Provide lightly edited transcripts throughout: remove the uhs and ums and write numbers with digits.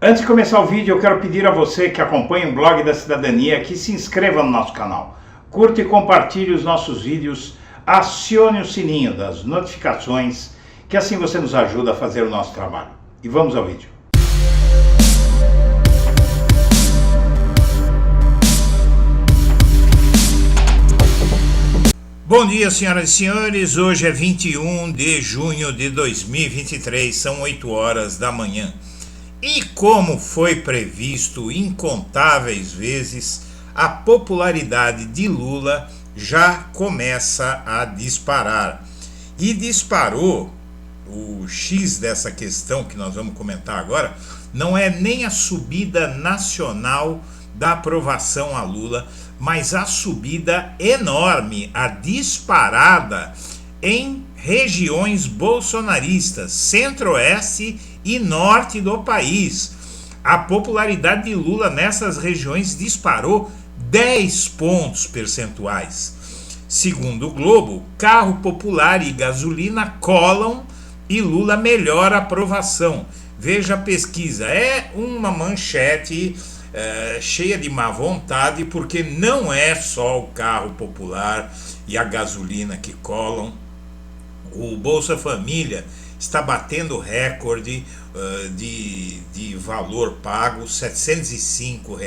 Antes de começar o vídeo, eu quero pedir a você que acompanha o Blog da Cidadania que se inscreva no nosso canal, curta e compartilhe os nossos vídeos, acione o sininho das notificações, que assim você nos ajuda a fazer o nosso trabalho. E vamos ao vídeo. Bom dia, senhoras e senhores. Hoje é 21 de junho de 2023, são 8 horas da manhã. E como foi previsto incontáveis vezes, a popularidade de Lula já começa a disparar. E disparou, o X dessa questão que nós vamos comentar agora, não é nem a subida nacional da aprovação a Lula, mas a subida enorme, a disparada em regiões bolsonaristas, centro-oeste e norte do país. A popularidade de Lula nessas regiões disparou 10 pontos percentuais. Segundo o Globo, carro popular e gasolina colam e Lula melhora a aprovação. Veja a pesquisa, é uma manchete cheia de má vontade, porque não é só o carro popular e a gasolina que colam. O Bolsa Família está batendo recorde de valor pago, R$ 705.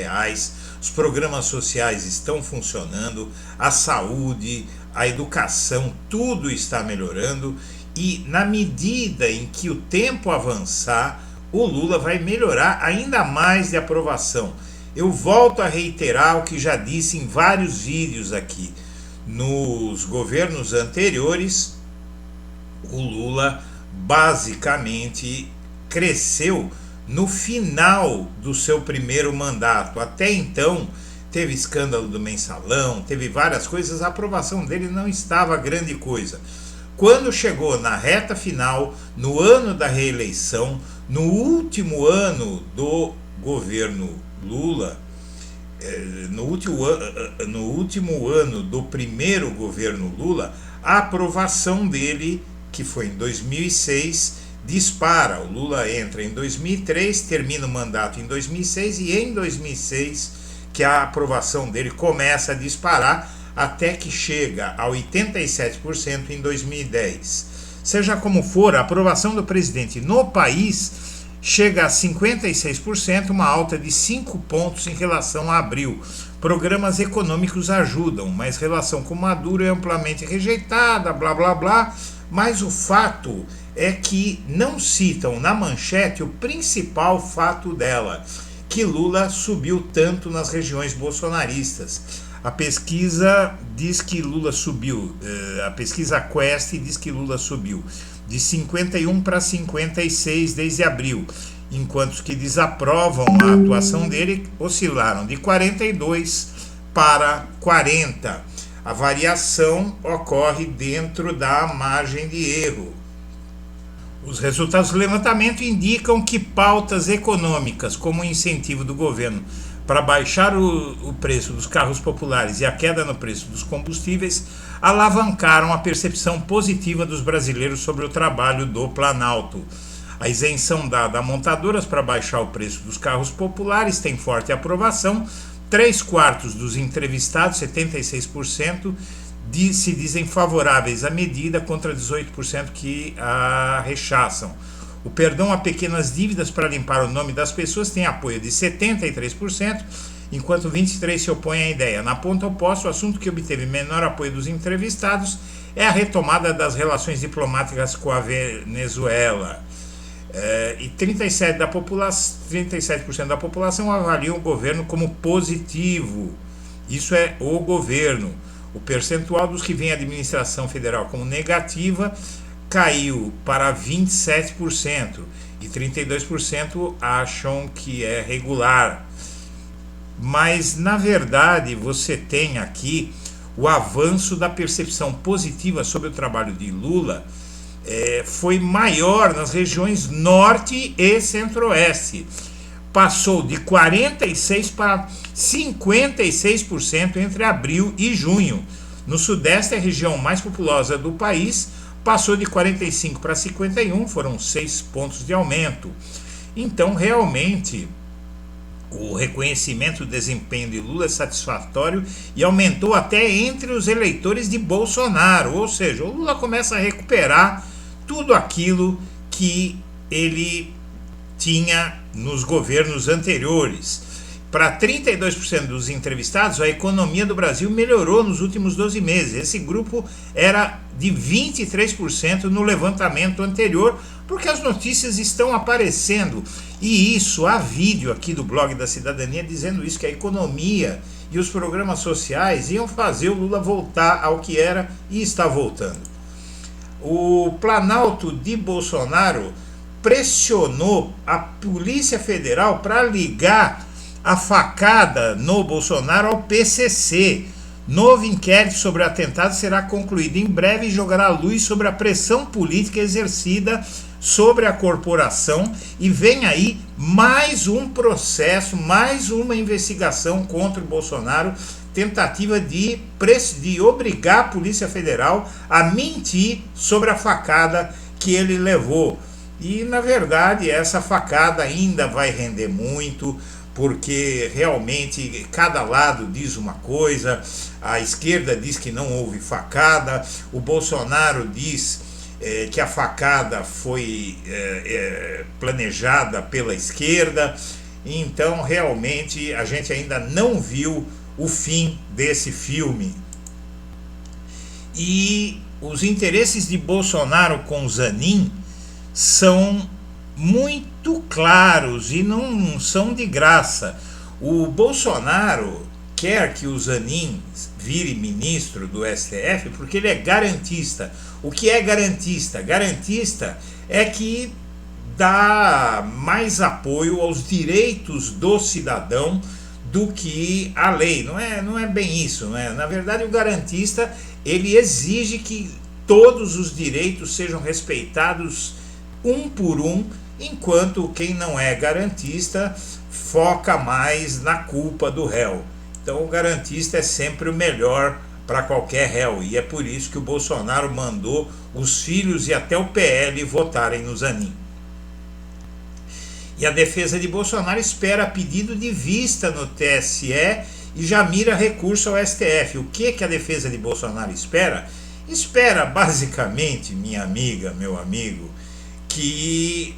Os programas sociais estão funcionando, a saúde, a educação, tudo está melhorando. E na medida em que o tempo avançar, o Lula vai melhorar ainda mais de aprovação. Eu volto a reiterar o que já disse em vários vídeos aqui. Nos governos anteriores, o Lula basicamente cresceu no final do seu primeiro mandato. Até então teve escândalo do mensalão, teve várias coisas, a aprovação dele não estava grande coisa. Quando chegou na reta final, no ano da reeleição, no último ano do governo Lula, no último ano do primeiro governo Lula, a aprovação dele, que foi em 2006, dispara. O Lula entra em 2003, termina o mandato em 2006 e em 2006 que a aprovação dele começa a disparar até que chega a 87% em 2010. Seja como for, a aprovação do presidente no país chega a 56%, uma alta de 5 pontos em relação a abril. Programas econômicos ajudam, mas relação com Maduro é amplamente rejeitada, blá blá blá. Mas o fato é que não citam na manchete o principal fato dela, que Lula subiu tanto nas regiões bolsonaristas. A pesquisa diz que Lula subiu, a pesquisa Quest diz que Lula subiu de 51 para 56 desde abril, enquanto os que desaprovam a atuação dele oscilaram de 42 para 40. A variação ocorre dentro da margem de erro. Os resultados do levantamento indicam que pautas econômicas, como o incentivo do governo para baixar o preço dos carros populares e a queda no preço dos combustíveis, alavancaram a percepção positiva dos brasileiros sobre o trabalho do Planalto. A isenção dada a montadoras para baixar o preço dos carros populares tem forte aprovação. 3/4 dos entrevistados, 76%, se dizem favoráveis à medida, contra 18% que a rechaçam. O perdão a pequenas dívidas para limpar o nome das pessoas tem apoio de 73%, enquanto 23% se opõem à ideia. Na ponta oposta, o assunto que obteve menor apoio dos entrevistados é a retomada das relações diplomáticas com a Venezuela. E 37% da população avalia o governo como positivo. Isso é o governo. O percentual dos que veem a administração federal como negativa caiu para 27% e 32% acham que é regular. Mas, na verdade, você tem aqui o avanço da percepção positiva sobre o trabalho de Lula. Foi maior nas regiões norte e centro-oeste. Passou de 46% para 56% entre abril e junho. No sudeste, a região mais populosa do país, passou de 45% para 51%, foram 6 pontos de aumento. Então, realmente, o reconhecimento do desempenho de Lula é satisfatório e aumentou até entre os eleitores de Bolsonaro, ou seja, o Lula começa a recuperar tudo aquilo que ele tinha nos governos anteriores. Para 32% dos entrevistados, a economia do Brasil melhorou nos últimos 12 meses. Esse grupo era de 23% no levantamento anterior, porque as notícias estão aparecendo. E isso, há vídeo aqui do blog da Cidadania dizendo isso, que a economia e os programas sociais iam fazer o Lula voltar ao que era e está voltando. O Planalto de Bolsonaro pressionou a Polícia Federal para ligar a facada no Bolsonaro ao PCC. Novo inquérito sobre o atentado será concluído em breve e jogará luz sobre a pressão política exercida sobre a corporação, e vem aí mais um processo, mais uma investigação contra o Bolsonaro, tentativa de obrigar a Polícia Federal a mentir sobre a facada que ele levou. E, na verdade, essa facada ainda vai render muito, porque realmente cada lado diz uma coisa, a esquerda diz que não houve facada, o Bolsonaro diz que a facada foi planejada pela esquerda. Então, realmente, a gente ainda não viu o fim desse filme. E os interesses de Bolsonaro com Zanin são muito claros e não são de graça. O Bolsonaro quer que o Zanin vire ministro do STF porque ele é garantista. O que é garantista? Garantista é que dá mais apoio aos direitos do cidadão do que a lei. Não é bem isso, não é? Na verdade, o garantista, ele exige que todos os direitos sejam respeitados um por um, enquanto quem não é garantista foca mais na culpa do réu. Então, o garantista é sempre o melhor para qualquer réu, e é por isso que o Bolsonaro mandou os filhos e até o PL votarem no Zanin. E a defesa de Bolsonaro espera pedido de vista no TSE e já mira recurso ao STF. O que a defesa de Bolsonaro espera? Espera basicamente, minha amiga, meu amigo, que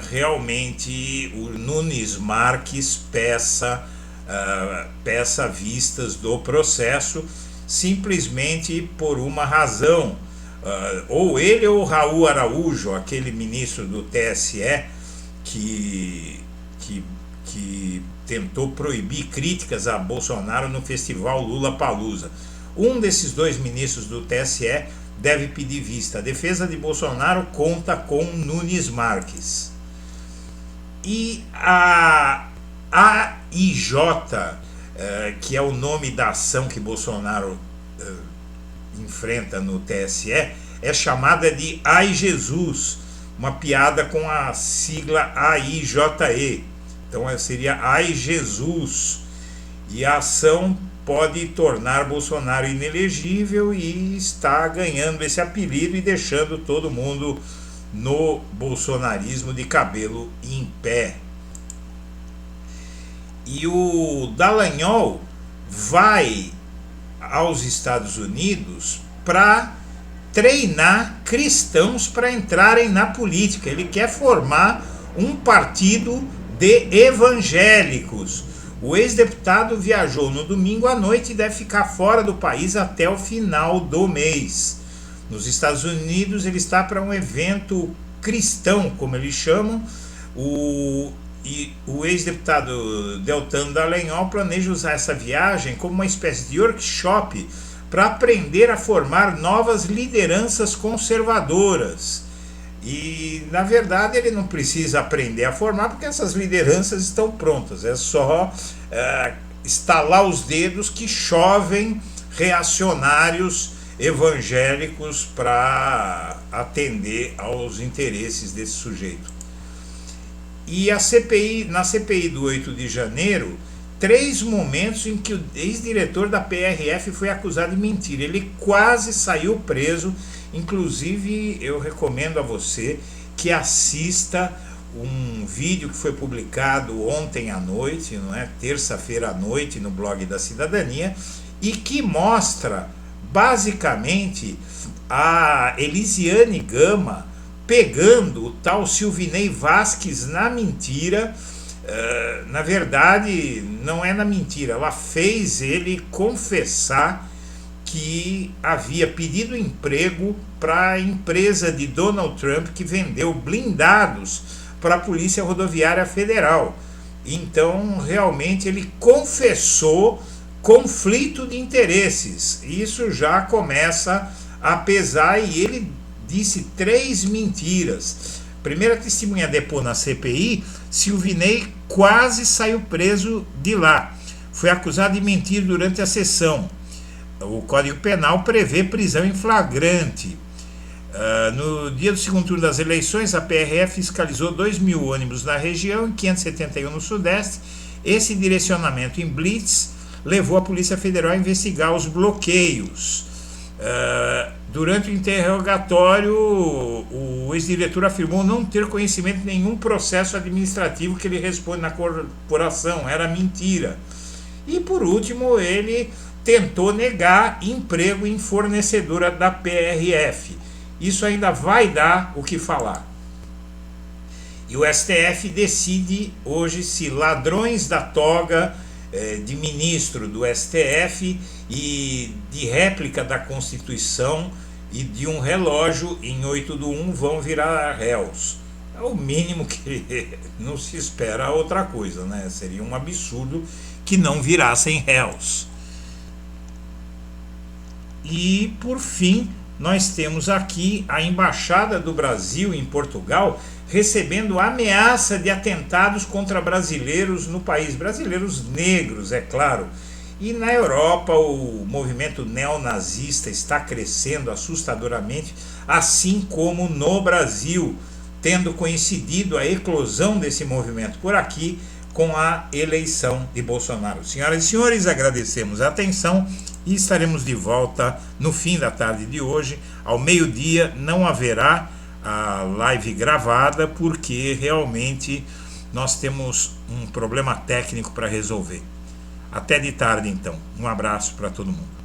realmente o Nunes Marques peça vistas do processo, simplesmente por uma razão. Ou ele ou Raul Araújo, aquele ministro do TSE que tentou proibir críticas a Bolsonaro no festival Lula-Palusa. Um desses dois ministros do TSE deve pedir vista. A defesa de Bolsonaro conta com Nunes Marques. E a AIJ, que é o nome da ação que Bolsonaro enfrenta no TSE, é chamada de Ai Jesus, uma piada com a sigla AIJE. Então seria Ai Jesus. E a ação pode tornar Bolsonaro inelegível e está ganhando esse apelido e deixando todo mundo no bolsonarismo de cabelo em pé. E o Dallagnol vai aos Estados Unidos para treinar cristãos para entrarem na política. Ele quer formar um partido de evangélicos. O ex-deputado viajou no domingo à noite e deve ficar fora do país até o final do mês. Nos Estados Unidos ele está para um evento cristão, como eles chamam. O ex-deputado Deltan Dallagnol planeja usar essa viagem como uma espécie de workshop para aprender a formar novas lideranças conservadoras. E, na verdade, ele não precisa aprender a formar porque essas lideranças estão prontas. É só estalar os dedos que chovem reacionários evangélicos para atender aos interesses desse sujeito. E na CPI do 8 de janeiro, 3 momentos em que o ex-diretor da PRF foi acusado de mentir. Ele quase saiu preso. Inclusive, eu recomendo a você que assista um vídeo que foi publicado ontem à noite, não é? Terça-feira à noite, no blog da Cidadania, e que mostra basicamente a Elisiane Gama pegando o tal Silvinei Vasquez na mentira. Na verdade, não é na mentira, ela fez ele confessar que havia pedido emprego para a empresa de Donald Trump que vendeu blindados para a Polícia Rodoviária Federal. Então, realmente, ele confessou conflito de interesses. Isso já começa a pesar e ele disse 3 mentiras. Primeira testemunha depô na CPI, Silvinei quase saiu preso de lá. Foi acusado de mentir durante a sessão. O Código Penal prevê prisão em flagrante. No dia do segundo turno das eleições, a PRF fiscalizou 2.000 ônibus na região e 571 no Sudeste. Esse direcionamento em blitz levou a Polícia Federal a investigar os bloqueios. Durante o interrogatório, o ex-diretor afirmou não ter conhecimento de nenhum processo administrativo que ele responde na corporação, era mentira. E por último, ele tentou negar emprego em fornecedora da PRF. Isso ainda vai dar o que falar. E o STF decide hoje se ladrões da toga de ministro do STF e de réplica da Constituição e de um relógio em 8/1 vão virar réus. É o mínimo que não se espera outra coisa, né? Seria um absurdo que não virassem réus. E por fim, nós temos aqui a Embaixada do Brasil em Portugal recebendo ameaça de atentados contra brasileiros no país, brasileiros negros, é claro. E na Europa o movimento neonazista está crescendo assustadoramente, assim como no Brasil, tendo coincidido a eclosão desse movimento por aqui com a eleição de Bolsonaro. Senhoras e senhores, agradecemos a atenção e estaremos de volta no fim da tarde de hoje. Ao meio-dia não haverá a live gravada, porque realmente nós temos um problema técnico para resolver. Até de tarde, então. Um abraço para todo mundo.